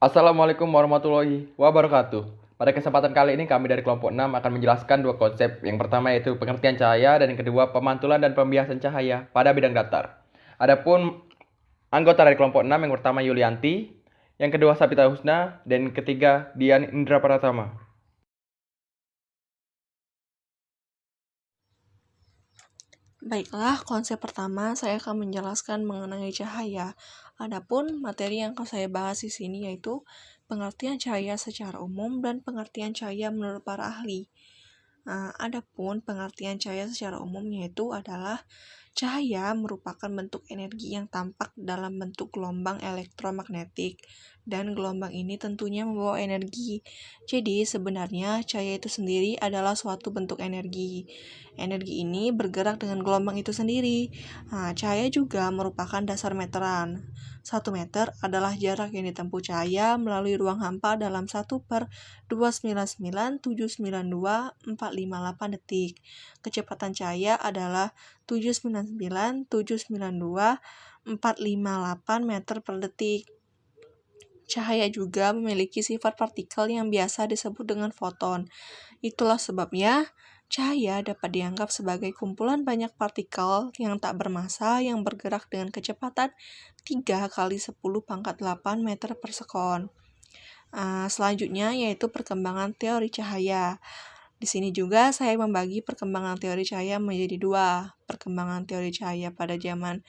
Assalamualaikum warahmatullahi wabarakatuh. Pada kesempatan kali ini kami dari kelompok 6 akan menjelaskan dua konsep. Yang pertama yaitu pengertian cahaya dan yang kedua pemantulan dan pembiasan cahaya pada bidang datar. Adapun anggota dari kelompok 6 yang pertama Yulianti, yang kedua Sabita Husna, dan yang ketiga Dian Indra Pratama. Baiklah, konsep pertama saya akan menjelaskan mengenai cahaya. Adapun materi yang akan saya bahas di sini yaitu pengertian cahaya secara umum dan pengertian cahaya menurut para ahli. Adapun pengertian cahaya secara umum yaitu adalah cahaya merupakan bentuk energi yang tampak dalam bentuk gelombang elektromagnetik, dan gelombang ini tentunya membawa energi. Jadi sebenarnya cahaya itu sendiri adalah suatu bentuk energi. Energi ini bergerak dengan gelombang itu sendiri. Cahaya juga merupakan dasar meteran. 1 meter adalah jarak yang ditempuh cahaya melalui ruang hampa dalam 1/299,792,458 detik. Kecepatan cahaya adalah 799,792,458 meter per detik. Cahaya juga memiliki sifat partikel yang biasa disebut dengan foton. Itulah sebabnya cahaya dapat dianggap sebagai kumpulan banyak partikel yang tak bermassa yang bergerak dengan kecepatan 3 kali 10⁻8 meter per sekon. Selanjutnya yaitu perkembangan teori cahaya. Di sini juga saya membagi perkembangan teori cahaya menjadi 2. Perkembangan teori cahaya pada zaman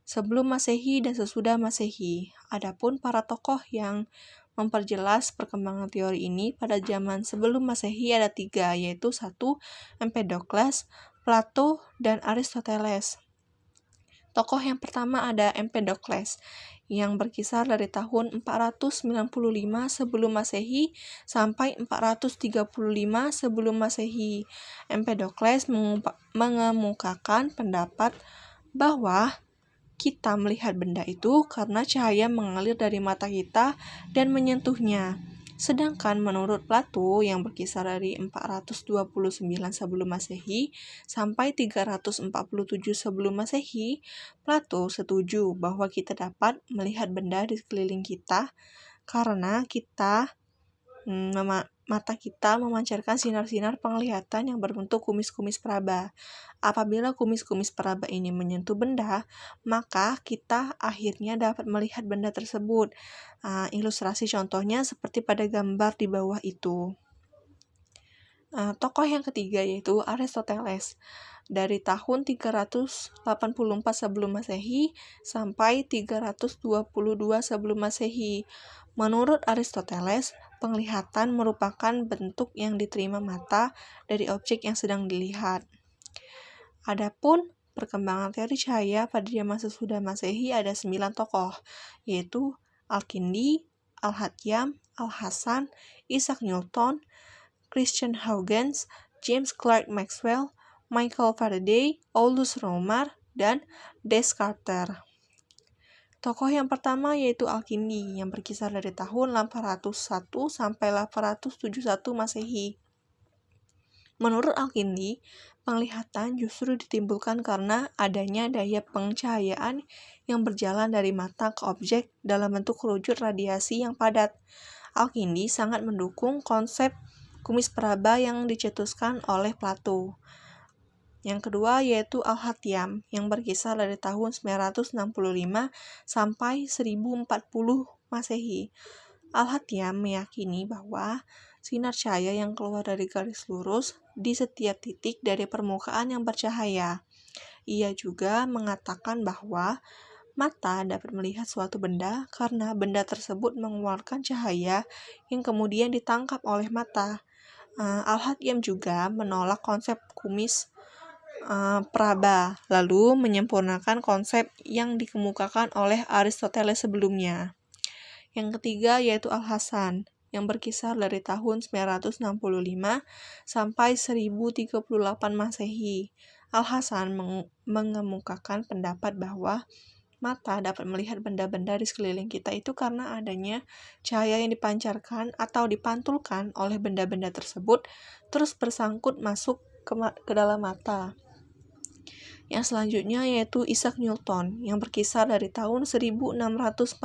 sebelum Masehi dan sesudah Masehi. Adapun para tokoh yang memperjelas perkembangan teori ini pada zaman sebelum Masehi ada 3, yaitu 1. Empedokles, Plato, dan Aristoteles. Tokoh yang pertama ada Empedokles, yang berkisar dari tahun 495 sebelum Masehi sampai 435 sebelum Masehi. Empedokles mengemukakan pendapat bahwa kita melihat benda itu karena cahaya mengalir dari mata kita dan menyentuhnya. Sedangkan menurut Plato yang berkisar dari 429 sebelum Masehi sampai 347 sebelum Masehi, Plato setuju bahwa kita dapat melihat benda di sekeliling kita karena mata kita memancarkan sinar-sinar penglihatan yang berbentuk kumis-kumis peraba. Apabila kumis-kumis peraba ini menyentuh benda, maka kita akhirnya dapat melihat benda tersebut. Ilustrasi contohnya seperti pada gambar di bawah itu. Tokoh yang ketiga yaitu Aristoteles. Dari tahun 384 sebelum Masehi sampai 322 sebelum Masehi. Menurut Aristoteles, penglihatan merupakan bentuk yang diterima mata dari objek yang sedang dilihat. Adapun perkembangan teori cahaya pada zaman sesudah Masehi ada 9 tokoh, yaitu Al-Kindi, Al-Hatyam, Al-Hasan, Isaac Newton, Christian Huygens, James Clerk Maxwell, Michael Faraday, Aulus Romer, dan Descartes. Tokoh yang pertama yaitu Al-Kindi yang berkisar dari tahun 801 sampai 871 Masehi. Menurut Al-Kindi, penglihatan justru ditimbulkan karena adanya daya pencahayaan yang berjalan dari mata ke objek dalam bentuk wujud radiasi yang padat. Al-Kindi sangat mendukung konsep kumis peraba yang dicetuskan oleh Plato. Yang kedua yaitu Al-Hatyam yang berkisar dari tahun 965 sampai 1040 Masehi. Al-Hatyam meyakini bahwa sinar cahaya yang keluar dari garis lurus di setiap titik dari permukaan yang bercahaya. Ia juga mengatakan bahwa mata dapat melihat suatu benda karena benda tersebut mengeluarkan cahaya yang kemudian ditangkap oleh mata. Al-Hatyam juga menolak konsep kumis peraba, lalu menyempurnakan konsep yang dikemukakan oleh Aristoteles sebelumnya. Yang ketiga yaitu Al-Hasan, yang berkisar dari tahun 965 sampai 1038 Masehi. Al-Hasan mengemukakan pendapat bahwa mata dapat melihat benda-benda di sekeliling kita itu karena adanya cahaya yang dipancarkan atau dipantulkan oleh benda-benda tersebut terus bersangkut masuk ke dalam mata. Yang selanjutnya yaitu Isaac Newton yang berkisar dari tahun 1642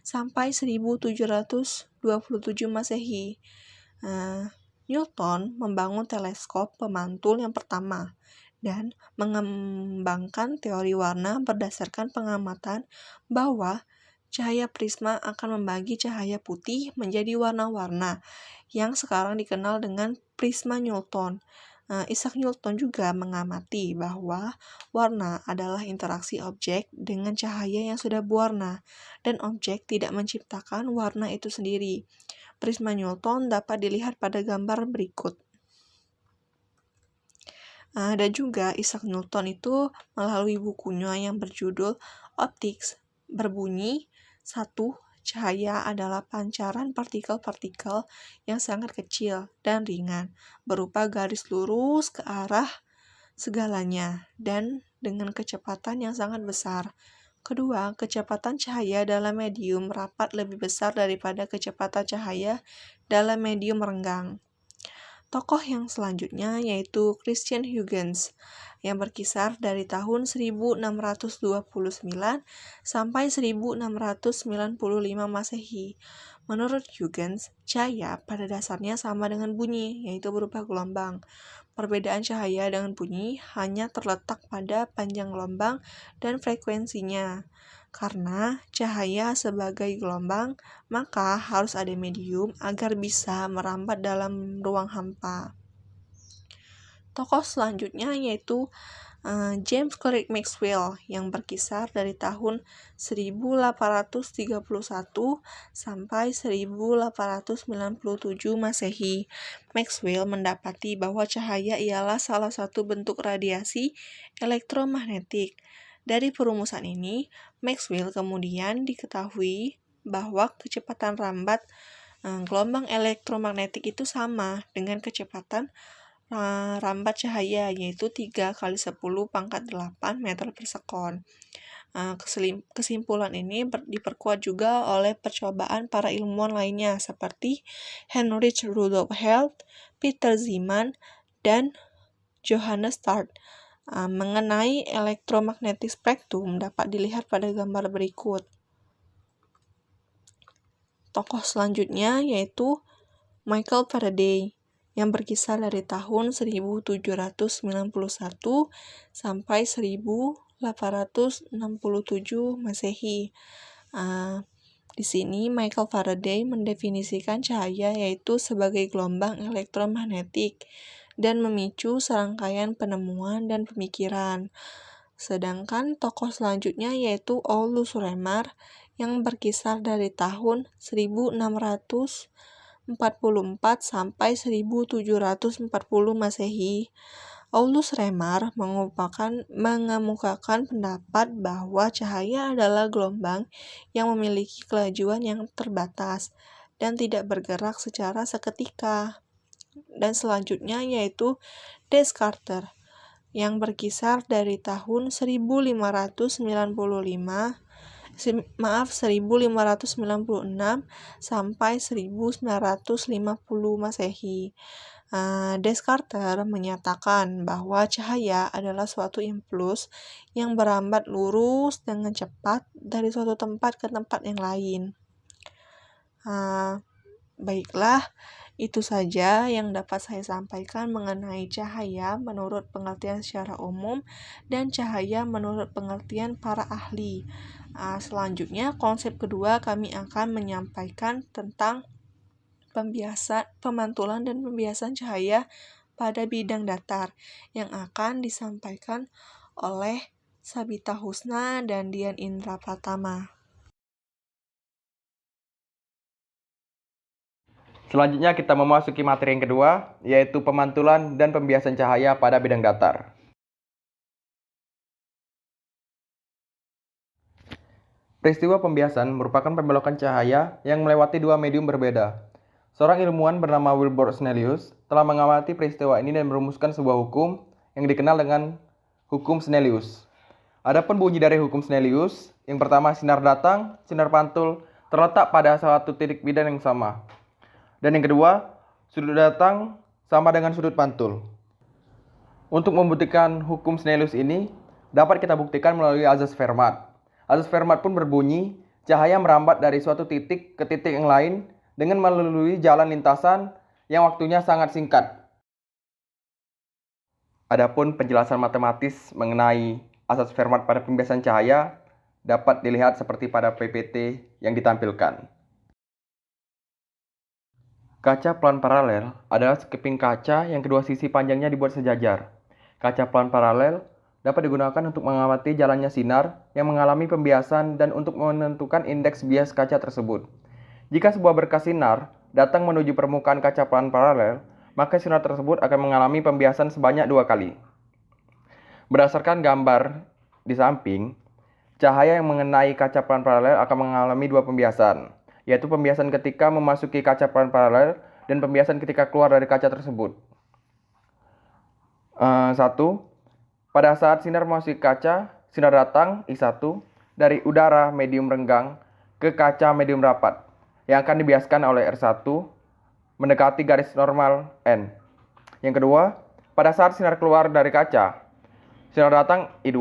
sampai 1727 Masehi. Newton membangun teleskop pemantul yang pertama dan mengembangkan teori warna berdasarkan pengamatan bahwa cahaya prisma akan membagi cahaya putih menjadi warna-warna yang sekarang dikenal dengan prisma Newton. Isaac Newton juga mengamati bahwa warna adalah interaksi objek dengan cahaya yang sudah berwarna dan objek tidak menciptakan warna itu sendiri. Prisma Newton dapat dilihat pada gambar berikut. Dan juga Isaac Newton itu melalui bukunya yang berjudul Optics berbunyi, 1. Cahaya adalah pancaran partikel-partikel yang sangat kecil dan ringan, berupa garis lurus ke arah segalanya dan dengan kecepatan yang sangat besar. Kedua, kecepatan cahaya dalam medium rapat lebih besar daripada kecepatan cahaya dalam medium renggang. Tokoh yang selanjutnya yaitu Christian Huygens yang berkisar dari tahun 1629 sampai 1695 Masehi. Menurut Huygens, cahaya pada dasarnya sama dengan bunyi, yaitu berupa gelombang. Perbedaan cahaya dengan bunyi hanya terletak pada panjang gelombang dan frekuensinya. Karena cahaya sebagai gelombang, maka harus ada medium agar bisa merambat dalam ruang hampa. Tokoh selanjutnya yaitu James Clerk Maxwell yang berkisar dari tahun 1831 sampai 1897 Masehi. Maxwell mendapati bahwa cahaya ialah salah satu bentuk radiasi elektromagnetik. Dari perumusan ini, Maxwell kemudian diketahui bahwa kecepatan rambat gelombang elektromagnetik itu sama dengan kecepatan rambat cahaya, yaitu 3 × 10⁸ meter per sekon. Kesimpulan ini diperkuat juga oleh percobaan para ilmuwan lainnya seperti Heinrich Rudolf Held, Peter Zeeman, dan Johannes Stark. Mengenai elektromagnetic spektrum dapat dilihat pada gambar berikut. Tokoh selanjutnya yaitu Michael Faraday yang berkisar dari tahun 1791 sampai 1867 Masehi. Di sini Michael Faraday mendefinisikan cahaya yaitu sebagai gelombang elektromagnetik dan memicu serangkaian penemuan dan pemikiran. Sedangkan tokoh selanjutnya yaitu Aulus Remer yang berkisar dari tahun 1644 sampai 1740 Masehi. Aulus Remer mengemukakan pendapat bahwa cahaya adalah gelombang yang memiliki kelajuan yang terbatas dan tidak bergerak secara seketika. Dan selanjutnya yaitu Descartes yang berkisar dari tahun 1596 sampai 1950 Masehi. Descartes menyatakan bahwa cahaya adalah suatu impuls yang berambat lurus dengan cepat dari suatu tempat ke tempat yang lain. Baiklah, itu saja yang dapat saya sampaikan mengenai cahaya menurut pengertian secara umum dan cahaya menurut pengertian para ahli. Selanjutnya, konsep kedua kami akan menyampaikan tentang pemantulan dan pembiasan cahaya pada bidang datar yang akan disampaikan oleh Sabita Husna dan Dian Indra Pratama. Selanjutnya kita memasuki materi yang kedua, yaitu pemantulan dan pembiasan cahaya pada bidang datar. Peristiwa pembiasan merupakan pembelokan cahaya yang melewati dua medium berbeda. Seorang ilmuwan bernama Wilbur Snellius telah mengamati peristiwa ini dan merumuskan sebuah hukum yang dikenal dengan hukum Snellius. Adapun bunyi dari hukum Snellius, yang pertama sinar datang, sinar pantul terletak pada suatu titik bidang yang sama. Dan yang kedua, sudut datang sama dengan sudut pantul. Untuk membuktikan hukum Snellius ini dapat kita buktikan melalui azas Fermat. Azas Fermat pun berbunyi, cahaya merambat dari suatu titik ke titik yang lain dengan melalui jalan lintasan yang waktunya sangat singkat. Adapun penjelasan matematis mengenai asas Fermat pada pembiasan cahaya dapat dilihat seperti pada PPT yang ditampilkan. Kaca pelan paralel adalah sekeping kaca yang kedua sisi panjangnya dibuat sejajar. Kaca pelan paralel dapat digunakan untuk mengamati jalannya sinar yang mengalami pembiasan dan untuk menentukan indeks bias kaca tersebut. Jika sebuah berkas sinar datang menuju permukaan kaca pelan paralel, maka sinar tersebut akan mengalami pembiasan sebanyak 2 kali. Berdasarkan gambar di samping, cahaya yang mengenai kaca pelan paralel akan mengalami 2 pembiasan, yaitu pembiasan ketika memasuki kaca pelan paralel dan pembiasan ketika keluar dari kaca tersebut. 1. Pada saat sinar memasuki kaca, sinar datang I1 dari udara medium renggang ke kaca medium rapat yang akan dibiaskan oleh R1 mendekati garis normal N. Yang kedua, pada saat sinar keluar dari kaca, sinar datang I2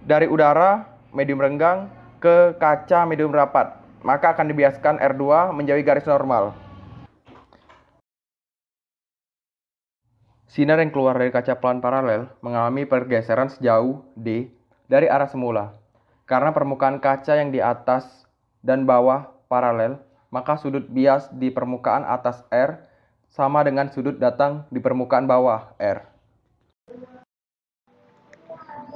dari udara medium renggang ke kaca medium rapat, maka akan dibiaskan R2 menjauhi garis normal. Sinar yang keluar dari kaca pelan paralel mengalami pergeseran sejauh D dari arah semula. Karena permukaan kaca yang di atas dan bawah paralel, maka sudut bias di permukaan atas R sama dengan sudut datang di permukaan bawah R.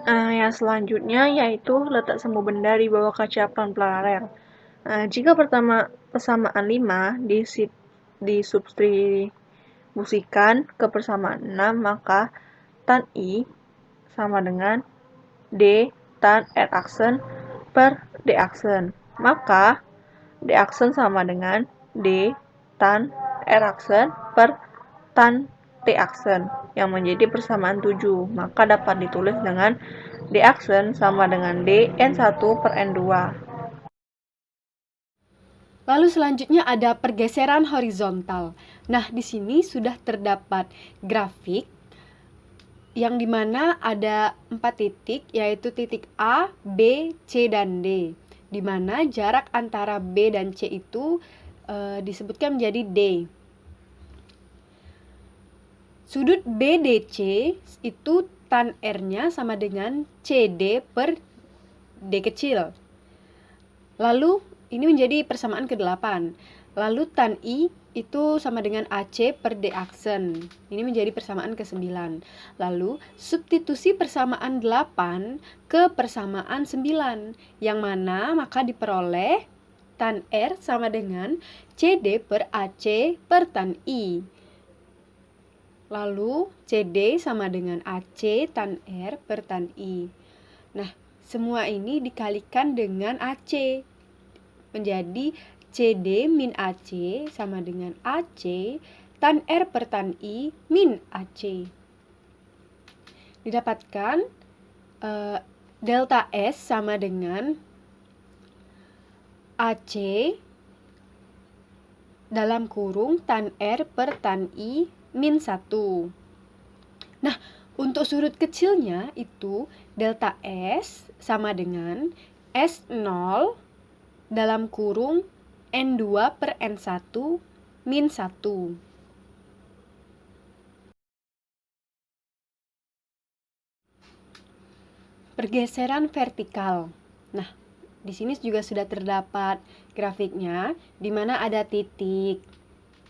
Yang selanjutnya yaitu letak semua benda di bawah kaca pelan paralel. Jika persamaan 5 disubstitusikan ke persamaan 6, maka tan I sama dengan D tan R aksen per D aksen. Maka D aksen sama dengan D tan R aksen per tan T aksen yang menjadi persamaan 7. Maka dapat ditulis dengan D aksen sama dengan D N1 per N2. Lalu selanjutnya ada pergeseran horizontal. Nah, di sini sudah terdapat grafik yang dimana ada 4 titik, yaitu titik A, B, C, dan D. Di mana jarak antara B dan C itu disebutkan menjadi D. Sudut BDC itu tan R-nya sama dengan CD per D kecil. Lalu ini menjadi persamaan ke-8. Lalu tan I itu sama dengan AC per D aksen. Ini menjadi persamaan ke-9. Lalu substitusi persamaan 8 ke persamaan 9. Yang mana maka diperoleh tan R sama dengan CD per AC per tan I. Lalu CD sama dengan AC tan R per tan I. Nah, semua ini dikalikan dengan AC. Menjadi CD min AC sama dengan AC tan R per tan I min AC. Didapatkan delta S sama dengan AC dalam kurung tan R per tan I min 1. Nah, untuk sudut kecilnya itu delta S sama dengan S0 dalam kurung N2 per N1 min 1. Pergeseran vertikal. Nah, di sini juga sudah terdapat grafiknya, di mana ada titik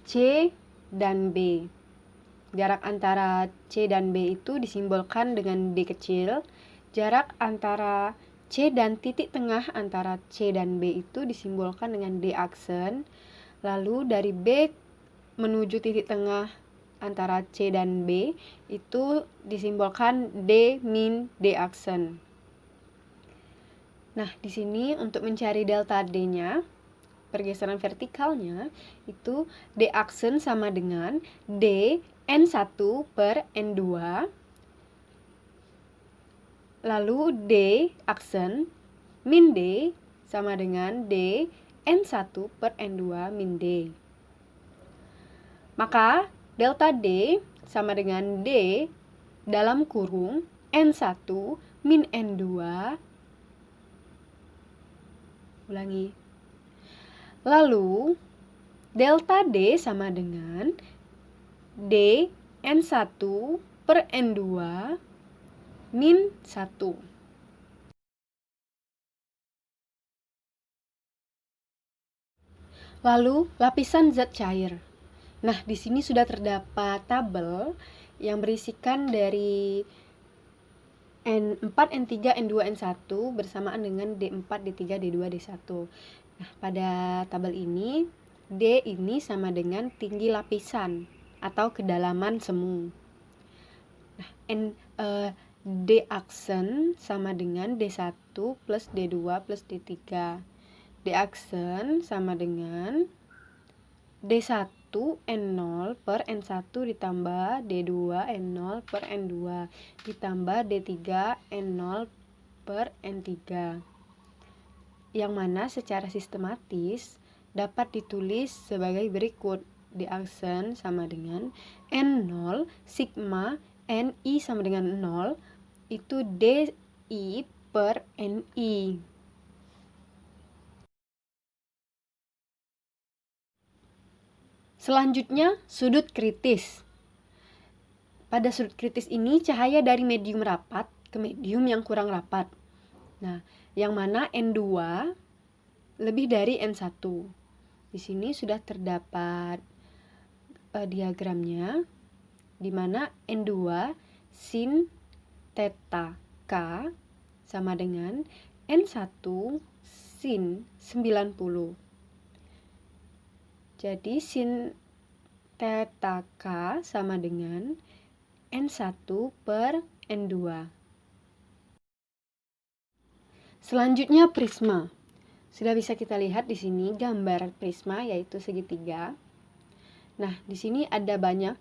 C dan B. Jarak antara C dan B itu disimbolkan dengan D kecil. Jarak antara C dan titik tengah antara C dan B itu disimbolkan dengan D aksen. Lalu dari B menuju titik tengah antara C dan B itu disimbolkan D min D aksen. Nah, di sini untuk mencari delta D-nya, pergeseran vertikalnya itu D aksen sama dengan D N1 per N2, lalu D aksen min D sama dengan D N1 per N2 min D. Maka delta D sama dengan D dalam kurung N1 min N2. Ulangi. Lalu delta D sama dengan D N1 per N2 min 1. Lalu lapisan zat cair. Nah, di sini sudah terdapat tabel yang berisikan dari N4, N3, N2, N1 bersamaan dengan D4, D3, D2, D1. Nah, pada tabel ini D ini sama dengan tinggi lapisan atau kedalaman semu. Nah, D aksen sama dengan D1 plus D2 plus D3. D aksen sama dengan D1 N0 per N1 ditambah D2 N0 per N2 ditambah D3 N0 per N3, yang mana secara sistematis dapat ditulis sebagai berikut. D aksen sama dengan N0 sigma Ni sama dengan 0 itu Di per Ni. Selanjutnya, sudut kritis. Pada sudut kritis ini, cahaya dari medium rapat ke medium yang kurang rapat. Nah, yang mana N2 lebih dari N1. Di sini sudah terdapat diagramnya, di mana N2 sin theta K sama dengan N1 sin 90. Jadi sin theta K sama dengan N1 per N2. Selanjutnya prisma. Sudah bisa kita lihat di sini gambar prisma yaitu segitiga. Nah, di sini ada banyak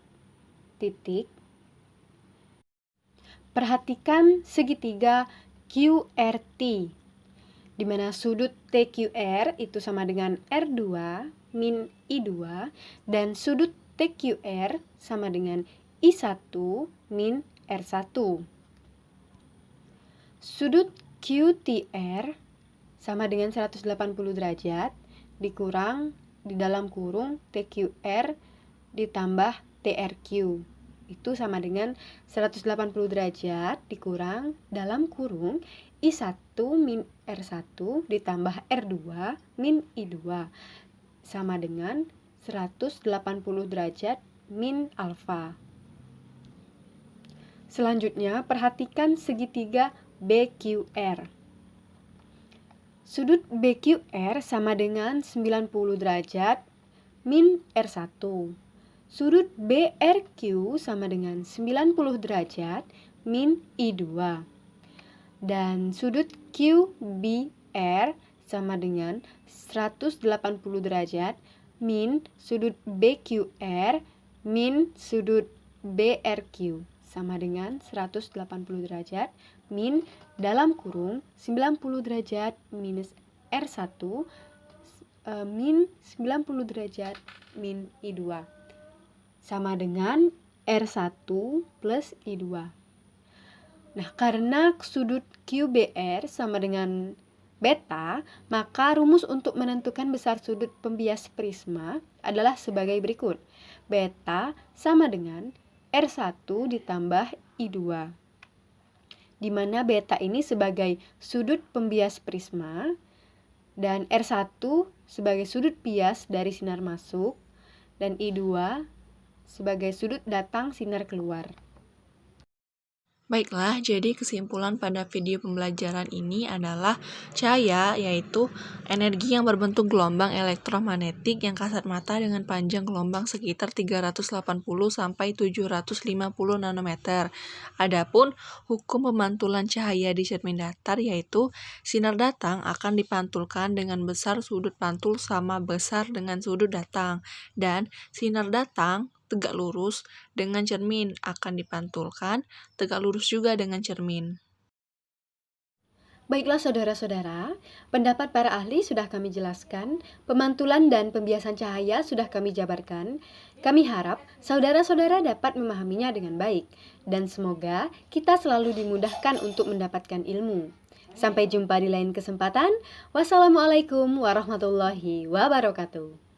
titik. Perhatikan segitiga QRT, di mana sudut TQR itu sama dengan R2 min I2 dan sudut TQR sama dengan I1 min R1. Sudut QTR sama dengan 180 derajat dikurang di dalam kurung TQR ditambah TRQ. Itu sama dengan 180 derajat dikurang dalam kurung I1 min R1 ditambah R2 min I2 sama dengan 180 derajat min alfa. Selanjutnya, perhatikan segitiga BQR. Sudut BQR sama dengan 90 derajat min R1. Sudut BRQ sama dengan 90 derajat min I2. Dan sudut QBR sama dengan 180 derajat min sudut BQR min sudut BRQ sama dengan 180 derajat min dalam kurung 90 derajat minus R1 min 90 derajat min I2 sama dengan R1 plus I2. Nah, karena sudut QBR sama dengan beta, maka rumus untuk menentukan besar sudut pembias prisma adalah sebagai berikut. Beta sama dengan R1 ditambah I2, di mana beta ini sebagai sudut pembias prisma dan R1 sebagai sudut bias dari sinar masuk dan I2 sebagai sudut datang sinar keluar. Baiklah, jadi kesimpulan pada video pembelajaran ini adalah cahaya yaitu energi yang berbentuk gelombang elektromagnetik yang kasat mata dengan panjang gelombang sekitar 380 sampai 750 nanometer. Adapun hukum pemantulan cahaya di cermin datar yaitu sinar datang akan dipantulkan dengan besar sudut pantul sama besar dengan sudut datang, dan sinar datang tegak lurus dengan cermin akan dipantulkan tegak lurus juga dengan cermin. Baiklah saudara-saudara, pendapat para ahli sudah kami jelaskan, pemantulan dan pembiasan cahaya sudah kami jabarkan. Kami harap saudara-saudara dapat memahaminya dengan baik, dan semoga kita selalu dimudahkan untuk mendapatkan ilmu. Sampai jumpa di lain kesempatan. Wassalamualaikum warahmatullahi wabarakatuh.